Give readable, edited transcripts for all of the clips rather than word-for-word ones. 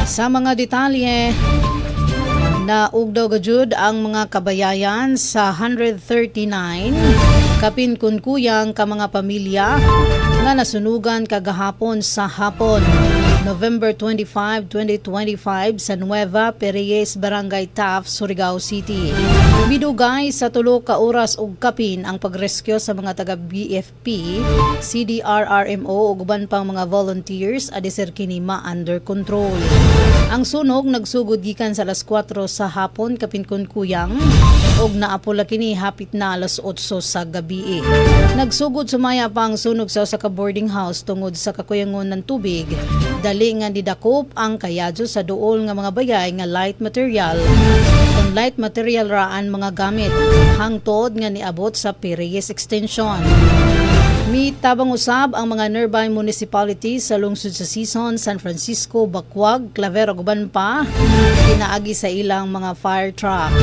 Sa mga detalye, naugdaw gajud ang mga kabayayan sa 139 kapin kunkuyang ka mga pamilya nga nasunugan kagahapon sa hapon, November 25, 2025 sa Nueva Pereyes, Barangay Taft, Surigao City. Midugay sa tulo ka oras ug kapin ang pagrescue sa mga taga BFP, CDRRMO ug uban pang mga volunteers adisir kini ma-under control. Ang sunog nagsugod gikan sa alas 4 sa hapon kapin kunkuyang ug naapula kini hapit na alas 8 sa gabi. Nagsugod sumaya pa ang sunog sa usa ka boarding house tungod sa kakuyangon ng tubig. Dali nga didakop ang kayadyo sa duol nga mga bayay nga light material. Kung light material raan mga gamit, hangtod nga niabot sa Pereyes Extension. Mitabang usab ang mga nearby municipalities sa lungsod sa Sison, San Francisco, Bacuag, Claver ug uban pa pinaagi sa ilang mga fire truck.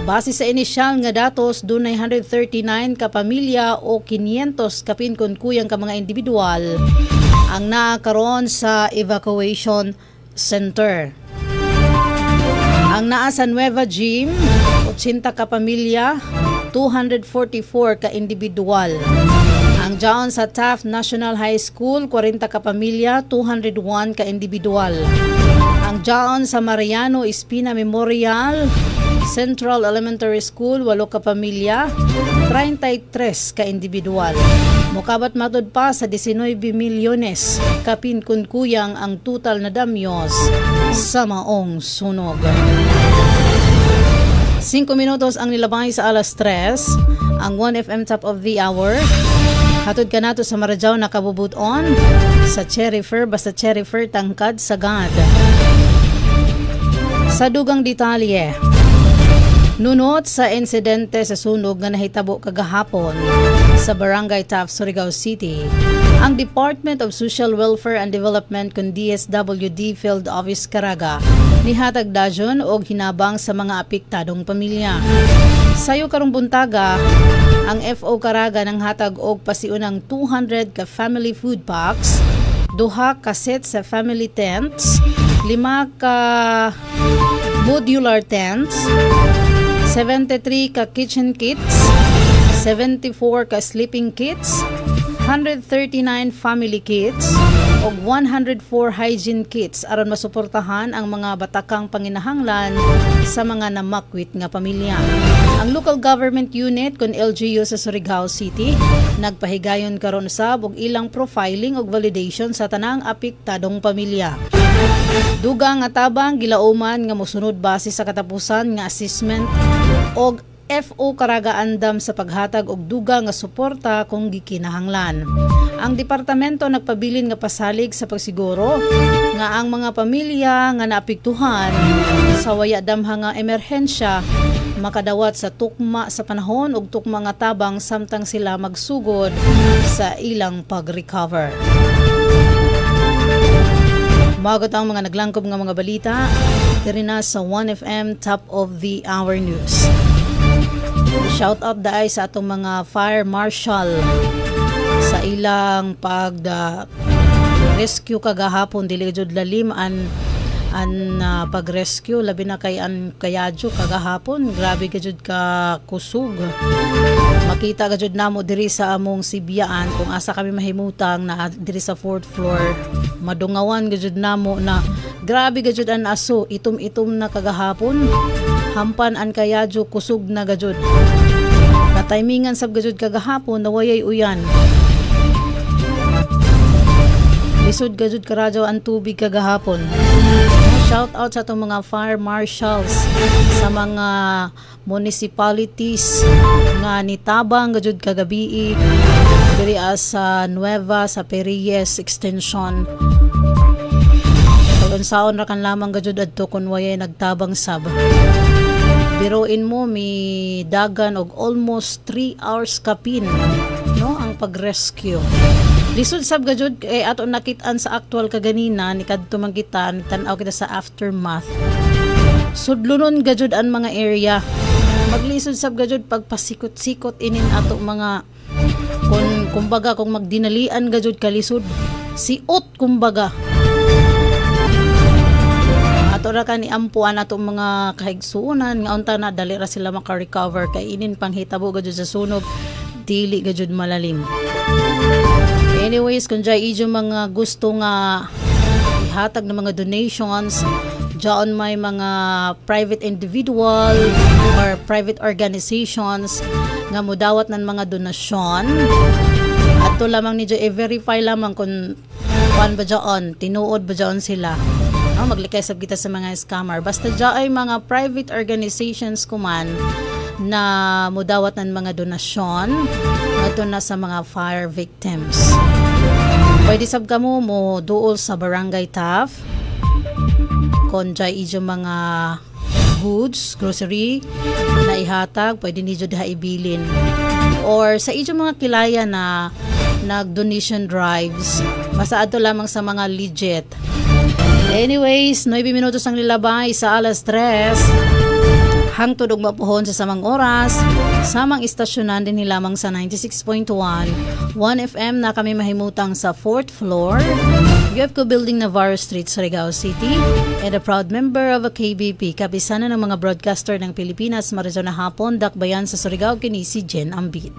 Base sa inisyal nga datos, dunay 139 ka pamilya o 500 kapin kunkuyang ka mga individual ang naakaron sa evacuation center. Ang naa sa Nueva Gym, 80 ka pamilya, 244 ka individual. Ang diyan sa Taft National High School, 40 ka pamilya, 201 ka individual. Ang diyan sa Mariano Espina Memorial Central Elementary School, 8 ka pamilya, 33 ka individual. Mukabat matud pa sa 19 milyones kapin kunkuyang ang total na damyos sa maong sunog. 5 minutos ang nilabay sa alas 3, ang 1FM Top of the Hour. Hatod ka nato sa Marajao na kabubuton sa Cherry Fair, basta Cherry Fair tangkad sagad. Sa dugang detalye, nunot sa insidente sa sunog nga nahitabo kagahapon sa Barangay Taft, Surigao City, ang Department of Social Welfare and Development kun DSWD Field Office Caraga nihatag dayon og hinabang sa mga apektadong pamilya. Sayo karong buntaga, ang FO Caraga nang hatag og pasiunang 200 ka family food packs, 2 ka set sa family tents, 5 ka modular tents, 73 ka kitchen kits, 74 ka sleeping kits, 139 family kits, o 104 hygiene kits aron masuportahan ang mga batakang panginahanglan sa mga namakwit nga pamilya. Ang local government unit kun LGU sa Surigao City nagpahigayon karon usab og ilang profiling ug validation sa tanang apektadong pamilya. Dugang nga tabang gilauman nga mosunod base sa katapusan nga assessment og FO Caraga andam sa paghatag og dugang nga suporta kung gikinahanglan. Ang departamento nagpabilin nga pasalig sa pagsiguro nga ang mga pamilya nga naapektuhan sa waya damha nga emerhensya makadawat sa tukma sa panahon ug tukma nga tabang samtang sila magsugod sa ilang pag-recover. Magot ang mga naglangkob nga mga balita diri na sa 1FM Top of the Hour News. Shout out daay sa atong mga fire marshal sa ilang rescue kagahapon, dili jud lalim an pag-rescue labi na kay an kayadyo kagahapon. Grabe gajud ka kusog. Makita gajud namo diri sa among Sibyaan kung asa kami mahimutang na diri sa 4th floor. Madungawan gajud namo na grabe gajud an aso, itom-itom na kagahapon. Hampan an kayadyo kusog na gajud. Nataymingan sab gajud kagahapon na wayay uyan. Lisod gajud karadyo ang tubig kagahapon. Shout out sa itong mga fire marshals sa mga municipalities nga nitabang gajud kagabi diri sa Nueva sa Pereyes Extension. Unsaon ra kan lamang gajud adto kun wayay nagtabang sab. Biruin mo mi dagan og almost 3 hours kapin no ang pag-rescue. Lisod sab gajud kay ato nakitaan sa actual kaganina ni kadto man kita tan-aw kita sa aftermath. Sudlunon gajud an mga area. Maglisod sab gajud pagpasikot-sikot inin ato mga kumbaga kung magdinalian gajud kalisod. Siot kumbaga. ato ra ka ni ampuan ato mga kahigsuonan nga unta na dali ra sila maka-recover kay inin panghitabo gud sa sunog dili gud malalim. Anyways, kung dyan mga gusto nga ihatag ng mga donations, dyan may mga private individual or private organizations nga mudawat ng mga donasyon. At to lamang ni dyan, i-verify lamang kung kuan ba dyan, tinuod ba dyan sila. No, maglikay sab kita sa mga scammer. Basta dyan ay mga private organizations kuman na mudawat ng mga donasyon ato na sa mga fire victims. Pwede sab kamo mo duol sa Barangay Taft kung dyan idyo mga goods, grocery na ihatag, pwede nidyo diha ibilin. Or sa idyo mga kilaya na nag-donation drives, basta ato lamang sa mga legit. Anyways, 9 minutos ang nilabay sa 3:00. Hangtod og mapuhon sa samang oras, samang istasyonan din lamang sa 96.1 1FM na kami mahimutang sa 4th floor, UFCO Building, Navarro Street, Surigao City, and a proud member of a KBP, kapisanan ng mga broadcaster ng Pilipinas, Marizona Hapon, Dakbayan sa Surigao, kini si Jen Ambit.